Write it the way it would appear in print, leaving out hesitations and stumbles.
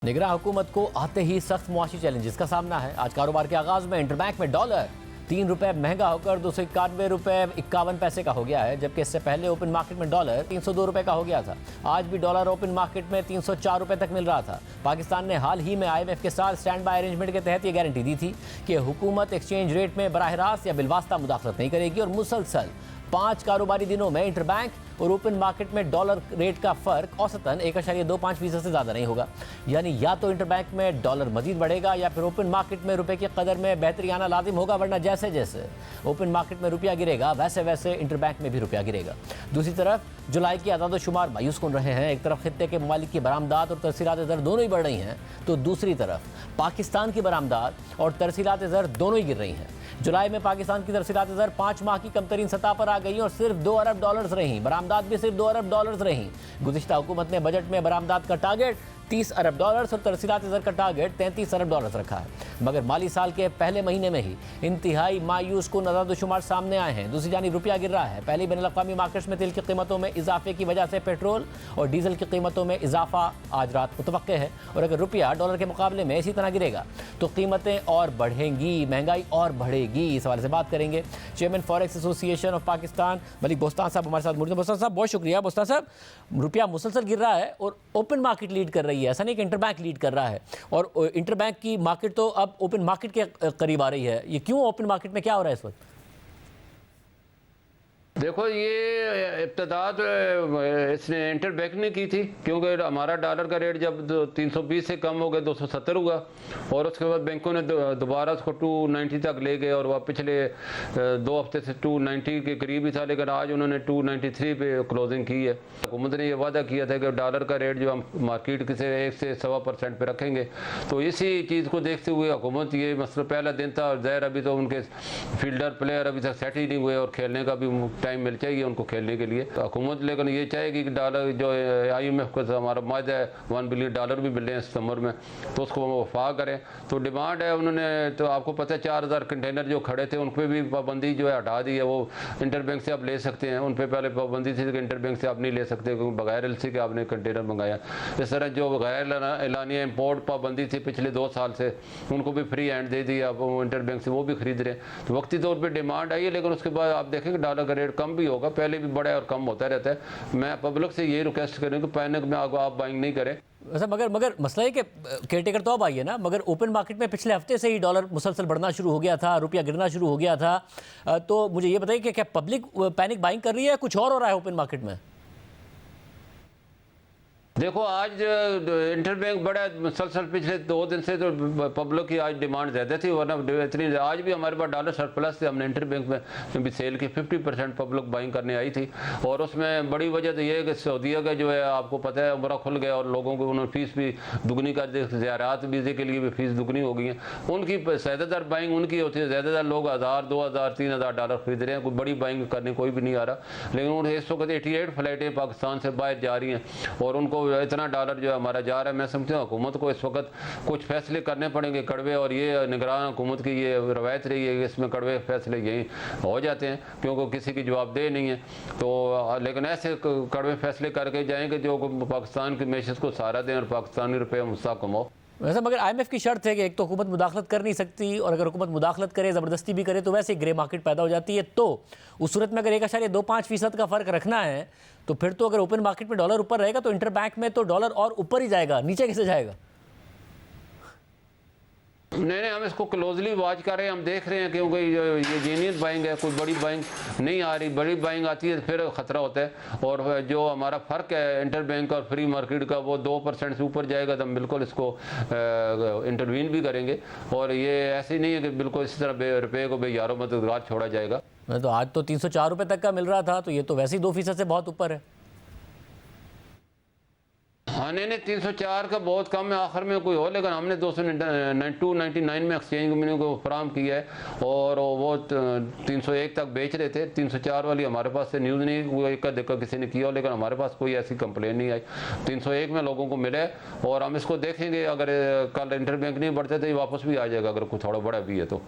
निगरान हुकूमत को आते ही सख्त मुआशी चैलेंजेस का सामना है। आज कारोबार के आगाज में इंटरबैंक में डॉलर 3 रुपए महंगा होकर 291 रुपए 51 पैसे का हो गया है, जबकि इससे पहले ओपन मार्केट में डॉलर 302 रुपए का हो गया था। आज भी डॉलर ओपन मार्केट में 304 रुपए तक मिल रहा था। पाकिस्तान ने हाल ही में IMF के साथ स्टैंड बाय अरेंजमेंट के तहत ये गारंटी दी थी कि हुकूमत एक्सचेंज रेट में बराह रास्त या बिलवास्ता मुदाखलत नहीं करेगी और मुसलसल 5 कारोबारी दिनों में इंटरबैंक और ओपन मार्केट में डॉलर रेट का फर्क औसतन 1.25% से ज़्यादा नहीं होगा। यानी या तो इंटरबैंक में डॉलर मजीद बढ़ेगा या फिर ओपन मार्केट में रुपए की कदर में बेहतरी आना लाजिम होगा, वरना जैसे जैसे ओपन मार्केट में रुपया गिरेगा वैसे वैसे इंटरबैंक में भी रुपया गिरेगा। दूसरी तरफ जुलाई की आदाद शुमार मायूस कन रहे हैं। एक तरफ खित्ते के ममालिक की बरामदात और तरसीलात ज़र दोनों ही बढ़ रही हैं, तो दूसरी तरफ पाकिस्तान की बरामदात और तरसीलात ज़र दोनों ही गिर रही हैं। जुलाई में पाकिस्तान की तरसीलात ज़र 5 माह की कम तरीन सतह पर आ गई और सिर्फ 2 अरब डॉलर्स रहीं। बरामदात भी सिर्फ 2 अरब डॉलर्स रहीं। गुज़िश्ता हुकूमत ने बजट में बरामदात का टारगेट 30 अरब डॉलर्स और तरसीलात ज़र का टारगेट 33 अरब डॉलर्स रखा है, मगर माली साल के पहले महीने में ही इंतहाई मायूस कुन आदाद शुमार सामने आए हैं। दूसरी जानिब रुपया गिर रहा है। पहले बैनुल-अक़वामी मार्केट्स में तेल की कीमतों में इजाफे की वजह से पेट्रोल और डीजल की कीमतों में इजाफा आज रात मुतवक्के है, और अगर रुपया डॉलर के मुकाबले में इसी तरह गिरेगा तो कीमतें और बढ़ेंगी, महंगाई और बढ़ेगी। इस हवाले से बात करेंगे chairman forex association of Pakistan Malik Bostan sahab हमारे साथ मौजूद हैं। बोस्तान साहब बहुत शुक्रिया। बोस्तान साहब, रुपया मुसलसल गिर रहा है और ओपन मार्केट लीड कर रही है, ऐसा नहीं कि इंटरबैंक लीड कर रहा है, और इंटरबैंक की मार्केट तो अब ओपन मार्केट के करीब आ रही है। ये क्यों? ओपन मार्केट में क्या हो रहा है इस वक्त? देखो, ये इब्तदा तो इसने इंटरबैंक ने की थी, क्योंकि हमारा डॉलर का रेट जब 320 से कम हो गया 270 हुआ, और उसके बाद बैंकों ने दोबारा उसको 290 तक ले गए, और वह पिछले 2 हफ्ते से 290 के करीब ही था, लेकिन आज उन्होंने 293 पे क्लोजिंग की है। हुकूमत ने यह वादा किया था कि डॉलर का रेट जो हम मार्केट के से 1 से 1.25% पे रखेंगे, तो इसी चीज़ को देखते हुए हुकूमत ये मतलब पहला दिन था, और ज़ाहिर अभी तो उनके फील्डर प्लेयर अभी तक सेट ही नहीं हुए, और खेलने का भी टाइम मिल चाहिए उनको खेलने के लिए। हुकूमत लेकिन ये चाहेगी कि डॉलर जो IMF को हमारा मायदा है $1 बिलियन भी मिल रहे हैं सितंबर में, तो उसको वो वफा करें। तो डिमांड है उन्होंने, तो आपको पता है 4000 कंटेनर जो खड़े थे उन पर भी पाबंदी जो है हटा दी है। वो इंटरबैंक से आप ले सकते हैं, उन पर पहले पाबंदी थी कि इंटरबैंक से आप नहीं ले सकते क्योंकि बगैर LC के आपने कंटेनर मंगाया। इस तरह जो गैर एलानिया इम्पोर्ट पाबंदी थी पिछले 2 साल से, उनको भी फ्री हैंड दे दी, अब इंटरबैंक से वो भी खरीद रहे हैं। तो वक्ती तौर पर डिमांड आई है, लेकिन उसके बाद आप देखेंगे डॉलर का रेट कम भी होगा, पहले भी बड़ा और कम होता रहता है। मैं पब्लिक से ये रिक्वेस्ट करूँ कि पैनिक में आप बाइंग नहीं करें। वैसे मगर मसला है कि केयरटेकर तो अब आई है ना, मगर ओपन मार्केट में पिछले हफ्ते से ही डॉलर मुसलसल बढ़ना शुरू हो गया था, रुपया गिरना शुरू हो गया था। तो मुझे ये बताइए कि क्या पब्लिक पैनिक बाइंग कर रही है, कुछ और हो रहा है ओपन मार्केट में? देखो, आज इंटरबैंक बड़ा मुसलसल पिछले 2 दिन से तो पब्लिक की आज डिमांड ज़्यादा थी, वरना इतनी आज भी हमारे पास डॉलर सरप्लस थे। हमने इंटरबैंक में भी सेल की 50% पब्लिक बाइंग करने आई थी, और उसमें बड़ी वजह तो ये है कि सऊदीया का जो है आपको पता है उम्रा खुल गया, और लोगों को उन्होंने फ़ीस भी दुगनी कर दी, ज़ियारत वीज़े के लिए भी फ़ीस दुगनी हो गई है। उनकी ज़्यादातर बाइंग उनकी होती है, ज़्यादातर लोग 1000, 2000, 3000 डॉलर खरीद रहे हैं, कोई बड़ी बाइंग करने कोई भी नहीं आ रहा। लेकिन उन्हें इस वक्त 88 फ्लाइटें पाकिस्तान से बाहर जा रही हैं, और उनको इतना डॉलर जो हमारा जा रहा है। मैं समझता हूँ हुकूमत को इस वक्त कुछ फैसले करने पड़ेंगे कड़वे, और ये निगरान हुकूमत की ये रवायत रही है कि इसमें कड़वे फैसले यही हो जाते हैं क्योंकि किसी की जवाबदेही नहीं है। तो लेकिन ऐसे कड़वे फैसले करके जाएंगे जो पाकिस्तान की मैशत को सहारा दें और पाकिस्तानी रुपये मुस्तकम हो। वैसे मगर IMF की शर्त है कि एक तो हुकूमत मुदाखलत कर नहीं सकती, और अगर हुकूमत मुदाखलत करे, ज़बरदस्ती भी करे, तो वैसे ग्रे मार्केट पैदा हो जाती है। तो उस सूरत में अगर 1.25% का फ़र्क रखना है, तो फिर तो अगर ओपन मार्केट में डॉलर ऊपर रहेगा तो इंटरबैंक में तो डॉलर और ऊपर ही जाएगा, नीचे कैसे जाएगा? नहीं, हम इसको क्लोजली वॉच कर रहे हैं, हम देख रहे हैं, क्योंकि ये जीनियस बाइंग है, कोई बड़ी बाइंग नहीं आ रही। बड़ी बाइंग आती है फिर ख़तरा होता है, और जो हमारा फ़र्क है इंटरबैंक और फ्री मार्केट का वो 2% से ऊपर जाएगा तो हम बिल्कुल इसको इंटरवीन भी करेंगे। और ये ऐसे ही नहीं है कि बिल्कुल इस तरह रुपये को बेयारो मददगार छोड़ा जाएगा। तो आज तो 304 रुपये तक का मिल रहा था, तो ये तो वैसे ही 2% से बहुत ऊपर है। हाँ, नहीं 304 का बहुत कम है, आखिर में कोई हो, लेकिन हमने 299 में एक्सचेंज कंपनी को फराम किया है, और वो 301 तक बेच रहे थे। 304 वाली हमारे पास से न्यूज़ नहीं, वो एक देखा किसी ने किया हो, लेकिन हमारे पास कोई ऐसी कंप्लेन नहीं आई। 301 में लोगों को मिले, और हम इसको देखेंगे, अगर कल इंटरबैंक नहीं बढ़ते तो ये वापस भी आ जाएगा, अगर कुछ थोड़ा बड़ा भी है तो।